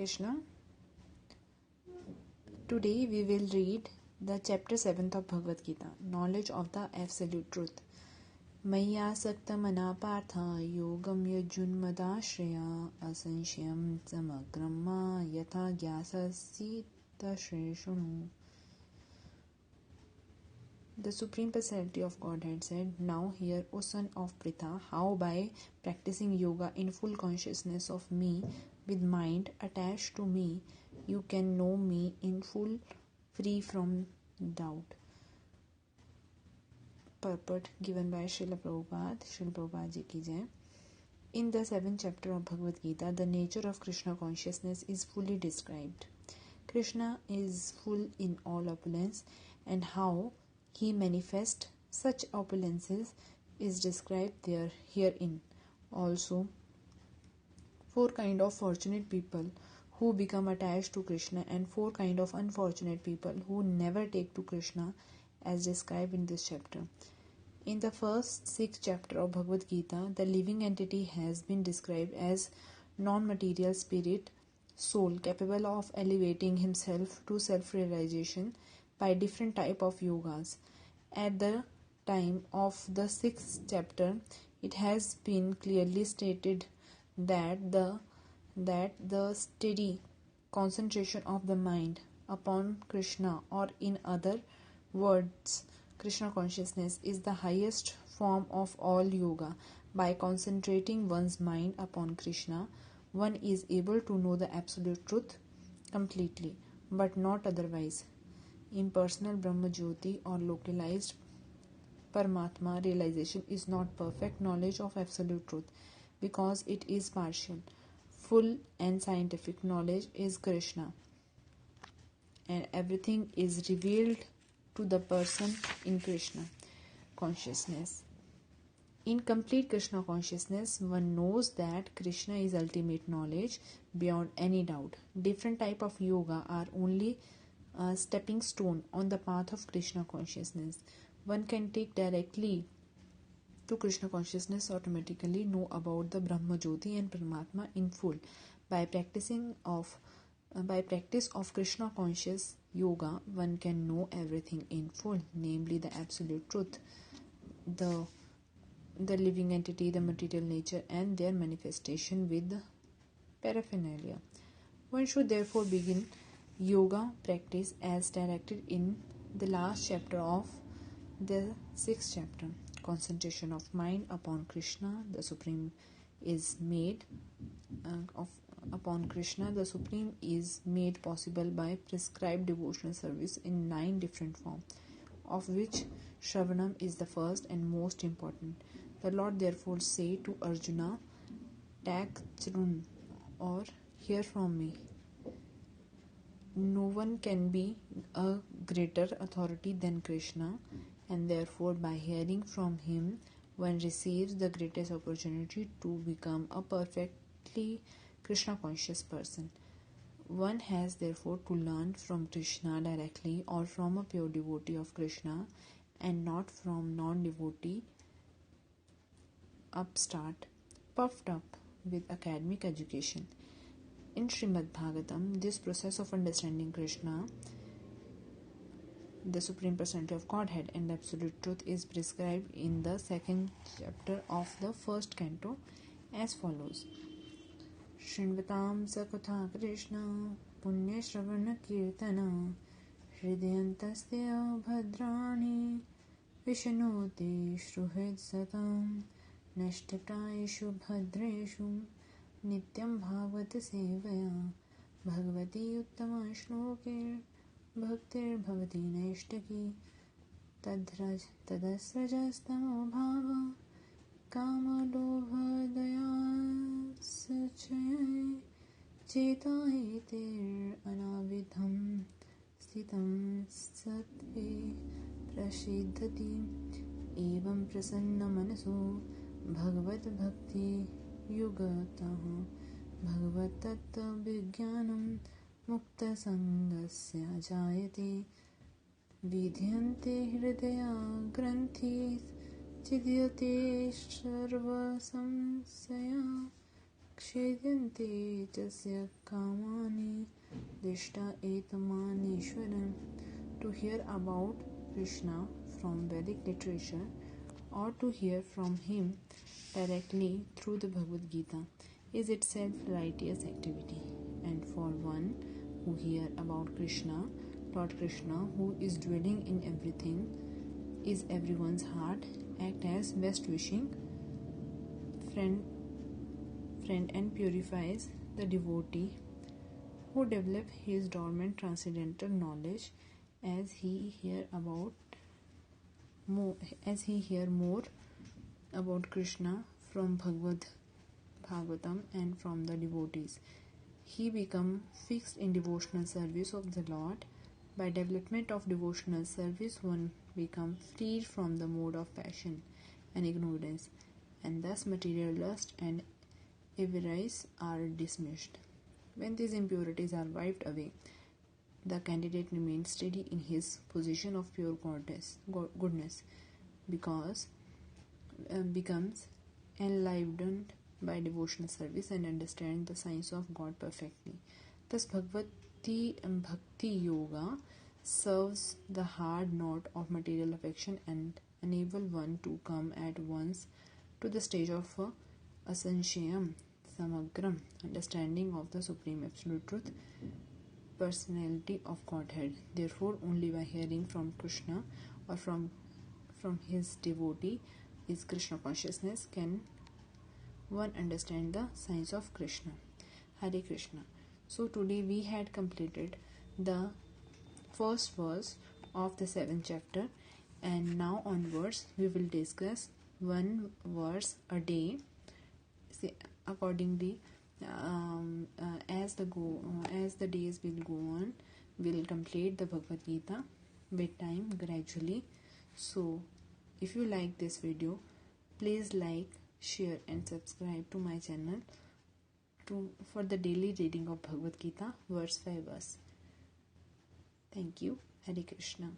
Krishna. Today we will read the chapter 7th of Bhagavad Gita, Knowledge of the Absolute Truth. Maya sakta mana partha yogam yajunmadashraya asanshayam samagramma yatha gyasasi tashreshunu. The Supreme Personality of Godhead said, "Now hear, O son of Pritha, how by practicing yoga in full consciousness of me, with mind attached to me, you can know me in full, free from doubt." Purport given by Srila Prabhupada. Srila Prabhupada Ji ki Jai. In the 7th chapter of Bhagavad Gita, the nature of Krishna consciousness is fully described. Krishna is full in all opulence, and how he manifests such opulences is described herein. Also, 4 kinds of fortunate people who become attached to Krishna, and 4 kinds of unfortunate people who never take to Krishna, as described in this chapter. In the first 6th chapter of Bhagavad Gita, the living entity has been described as non-material spirit, soul, capable of elevating himself to self-realization by different type of yogas. At the time of the 6th chapter, it has been clearly stated that the steady concentration of the mind upon Krishna, or in other words, Krishna consciousness, is the highest form of all yoga. By concentrating one's mind upon Krishna, one is able to know the absolute truth completely, but not otherwise. Impersonal Brahma Jyoti or localized Paramatma realization is not perfect knowledge of absolute truth, because it is partial. Full and scientific knowledge is Krishna, and everything is revealed to the person in Krishna consciousness. In complete Krishna consciousness, one knows that Krishna is ultimate knowledge beyond any doubt. Different type of yoga are only a stepping stone on the path of Krishna consciousness. One can take directly to Krishna consciousness, automatically know about the Brahma Jyoti and Paramatma in full. By practice of Krishna conscious yoga, one can know everything in full, namely the absolute truth, the living entity, the material nature, and their manifestation with paraphernalia. One should therefore begin yoga practice as directed in the last chapter of the 6th chapter. Concentration of mind upon Krishna, the Supreme is made the Supreme is made possible by prescribed devotional service in 9 different forms, of which Shravanam is the first and most important. The Lord therefore say to Arjuna, "Tak Chrun," or hear from me. No one can be a greater authority than Krishna, and therefore by hearing from him, one receives the greatest opportunity to become a perfectly Krishna conscious person. One has therefore to learn from Krishna directly, or from a pure devotee of Krishna, and not from non-devotee upstart puffed up with academic education. In Srimad Bhagavatam, this process of understanding Krishna, the Supreme Personality of Godhead and Absolute Truth, is prescribed in the 2nd chapter of the 1st canto as follows. Shrinvatam sakatha Krishna punya shravana kirtana hridayantasya bhadrani vishnoti shruhed satam nashtaprayeshu bhadreshu nityam bhagavata sevaya bhagavati uttama shlokir bhaktir bhavati naishtaki tadasrajastamo bhava kama lobha daya sachaya chetahitir anavidham stitam sattve prasiddhati evam prasanna manaso bhagavat bhakti yugatah bhagavat tattva vijnanam mukta sangasya jayate vidhyante hridaya granthi chidyate sarva samsaya Kshedyante tasya kamani dishta etamanishwaram. To hear about Krishna from Vedic literature or to hear from him directly through the Bhagavad Gita is itself righteous activity. And for one who hear about Krishna, Lord Krishna, who is dwelling in everything, is everyone's heart, act as best wishing friend and purifies the devotee who develop his dormant transcendental knowledge as he hear more about Krishna from Bhagavatam and from the devotees. He become fixed in devotional service of the Lord. By development of devotional service, one become freed from the mode of passion and ignorance, and thus material lust and avarice are dismissed. When these impurities are wiped away, the candidate remains steady in his position of pure goodness, because becomes enlivened by devotional service and understand the science of God perfectly. Thus, Bhakti Yoga serves the hard knot of material affection and enable one to come at once to the stage of asanshayam, samagram, understanding of the Supreme Absolute Truth, personality of Godhead. Therefore, only by hearing from Krishna or from his devotee is Krishna consciousness can one understand the science of Krishna. Hare Krishna. So today we had completed the first verse of the 7th chapter, and now onwards we will discuss one verse a day. Accordingly, as the days will go on, we will complete the Bhagavad Gita with time gradually. So if you like this video, please like, share and subscribe to my channel for the daily reading of Bhagavad Gita verse by verse. Thank you. Hare Krishna.